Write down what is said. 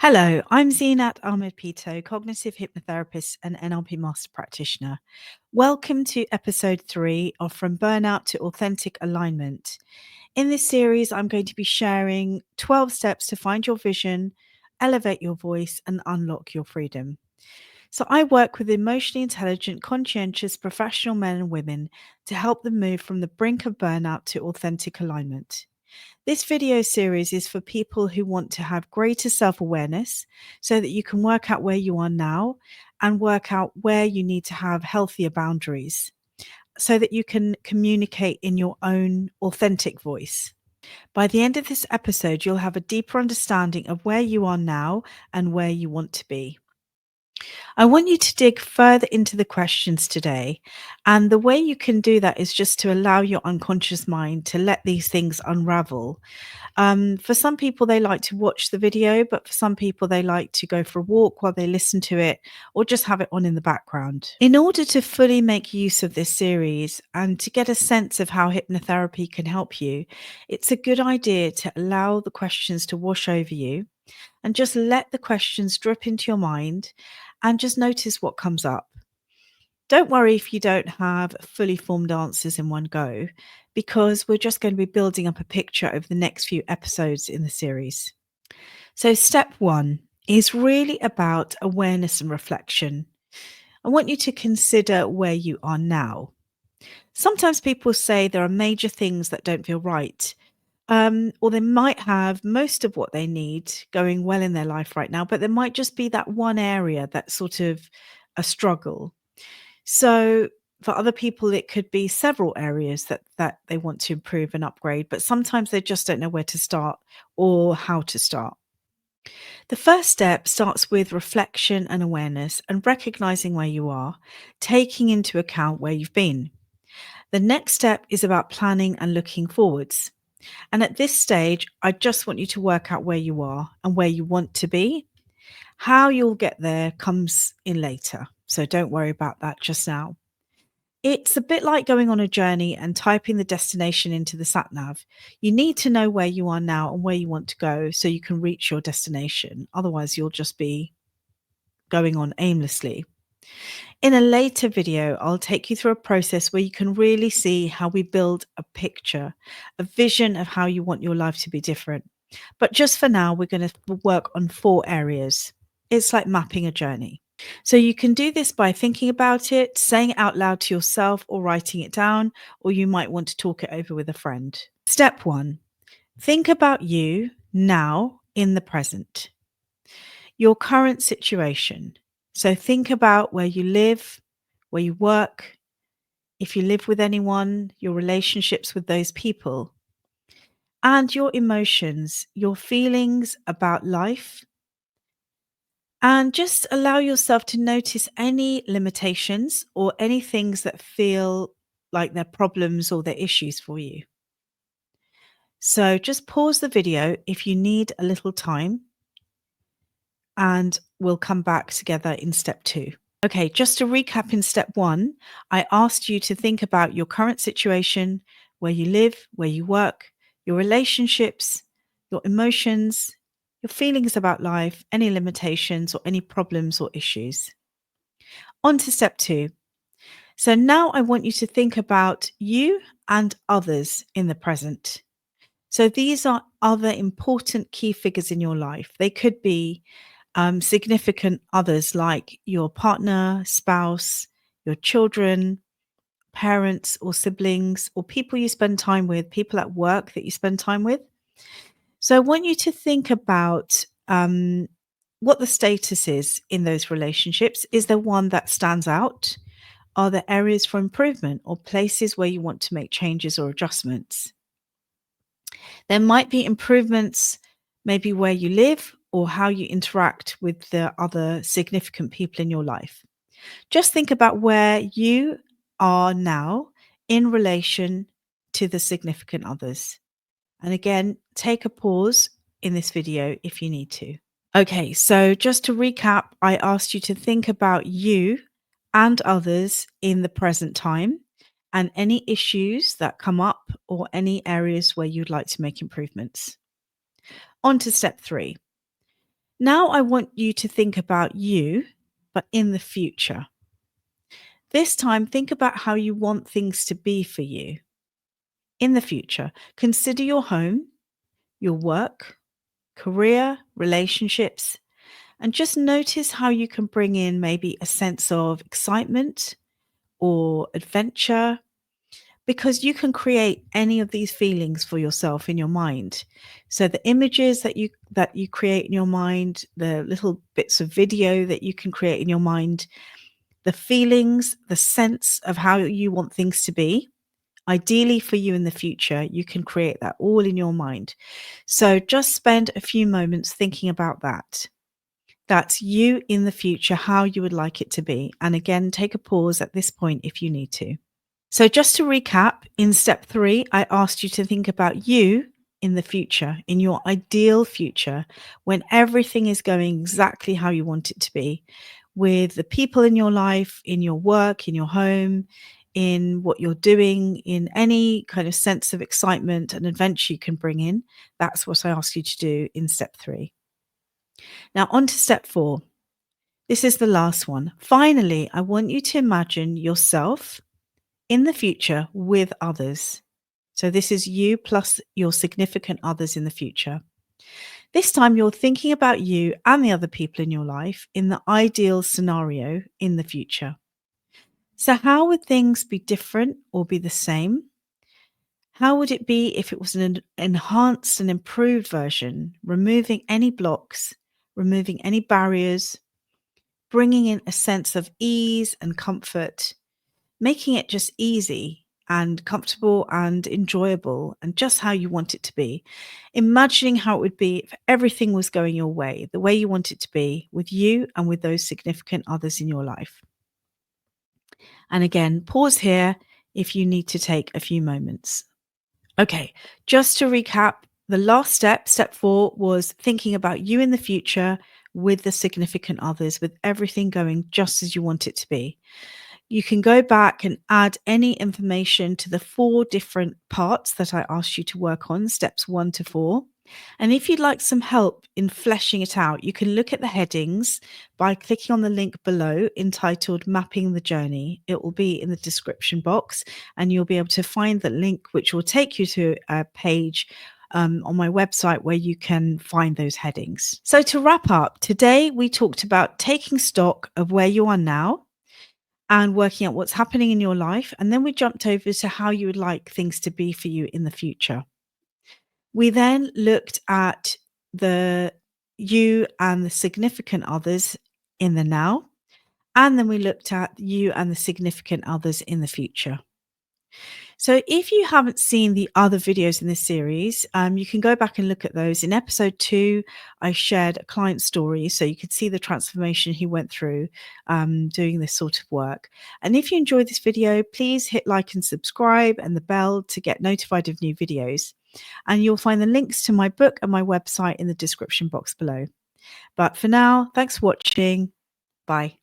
Hello, I'm Zeenat Ahmed-Peto, cognitive hypnotherapist and NLP master practitioner. Welcome to episode 3 of From Burnout to Authentic Alignment. In this series, I'm going to be sharing 12 steps to find your vision, elevate your voice, and unlock your freedom. So, I work with emotionally intelligent, conscientious, professional men and women to help them move from the brink of burnout to authentic alignment. This video series is for people who want to have greater self awareness so that you can work out where you are now and work out where you need to have healthier boundaries so that you can communicate in your own authentic voice. By the end of this episode, you'll have a deeper understanding of where you are now and where you want to be. I want you to dig further into the questions today. And the way you can do that is just to allow your unconscious mind to let these things unravel. For some people, they like to watch the video, but for some people, they like to go for a walk while they listen to it or just have it on in the background. In order to fully make use of this series and to get a sense of how hypnotherapy can help you, it's a good idea to allow the questions to wash over you and just let the questions drip into your mind and just notice what comes up. Don't worry if you don't have fully formed answers in one go, because we're just going to be building up a picture over the next few episodes in the series. So, step 1 is really about awareness and reflection. I want you to consider where you are now. Sometimes people say there are major things that don't feel right, or they might have most of what they need going well in their life right now, but there might just be that one area that's sort of a struggle. So for other people, it could be several areas that they want to improve and upgrade, but sometimes they just don't know where to start or how to start. The first step starts with reflection and awareness and recognizing where you are, taking into account where you've been. The next step is about planning and looking forwards. And at this stage, I just want you to work out where you are and where you want to be. How you'll get there comes in later. So don't worry about that just now. It's a bit like going on a journey and typing the destination into the sat nav. You need to know where you are now and where you want to go so you can reach your destination. Otherwise, you'll just be going on aimlessly. In a later video, I'll take you through a process where you can really see how we build a picture, a vision of how you want your life to be different. But just for now, we're going to work on 4 areas. It's like mapping a journey. So you can do this by thinking about it, saying it out loud to yourself, or writing it down, or you might want to talk it over with a friend. Step 1, think about you now in the present, your current situation. So think about where you live, where you work, if you live with anyone, your relationships with those people, and your emotions, your feelings about life. And just allow yourself to notice any limitations or any things that feel like they're problems or they're issues for you. So just pause the video if you need a little time, and we'll come back together in step 2. Okay, just to recap, in step 1, I asked you to think about your current situation, where you live, where you work, your relationships, your emotions, your feelings about life, any limitations or any problems or issues. On to step 2. So now I want you to think about you and others in the present. So these are other important key figures in your life. They could be significant others like your partner, spouse, your children, parents or siblings, or people you spend time with, people at work that you spend time with. So I want you to think about what the status is in those relationships. Is there one that stands out? Are there areas for improvement or places where you want to make changes or adjustments? There might be improvements, maybe where you live or how you interact with the other significant people in your life. Just think about where you are now in relation to the significant others. And again, take a pause in this video if you need to. Okay, so just to recap, I asked you to think about you and others in the present time and any issues that come up or any areas where you'd like to make improvements. On to step 3. Now I want you to think about you, but in the future. This time, think about how you want things to be for you in the future. Consider your home, your work, career, relationships, and just notice how you can bring in maybe a sense of excitement or adventure, because you can create any of these feelings for yourself in your mind. So the images that you create in your mind, the little bits of video that you can create in your mind, the feelings, the sense of how you want things to be, ideally for you in the future, you can create that all in your mind. So just spend a few moments thinking about that. That's you in the future, how you would like it to be. And again, take a pause at this point if you need to. So, just to recap, in step 3, I asked you to think about you in the future, in your ideal future, when everything is going exactly how you want it to be, with the people in your life, in your work, in your home, in what you're doing, in any kind of sense of excitement and adventure you can bring in. That's what I asked you to do in step 3. Now, on to step 4. This is the last one. Finally, I want you to imagine yourself in the future with others. So this is you plus your significant others in the future. This time you're thinking about you and the other people in your life in the ideal scenario in the future. So how would things be different or be the same? How would it be if it was an enhanced and improved version, removing any blocks, removing any barriers, bringing in a sense of ease and comfort, making it just easy and comfortable and enjoyable and just how you want it to be. Imagining how it would be if everything was going your way, the way you want it to be with you and with those significant others in your life. And again, pause here if you need to take a few moments. Okay, just to recap, the last step, step 4, was thinking about you in the future with the significant others, with everything going just as you want it to be. You can go back and add any information to the 4 different parts that I asked you to work on, steps 1 to 4. And if you'd like some help in fleshing it out, you can look at the headings by clicking on the link below entitled Mapping the Journey. It will be in the description box, and you'll be able to find the link, which will take you to a page on my website where you can find those headings. So to wrap up, today we talked about taking stock of where you are now and working out what's happening in your life. And then we jumped over to how you would like things to be for you in the future. We then looked at the you and the significant others in the now. And then we looked at you and the significant others in the future. So if you haven't seen the other videos in this series, you can go back and look at those. In episode 2, I shared a client story, so you could see the transformation he went through doing this sort of work. And if you enjoyed this video, please hit like and subscribe and the bell to get notified of new videos. And you'll find the links to my book and my website in the description box below. But for now, thanks for watching. Bye.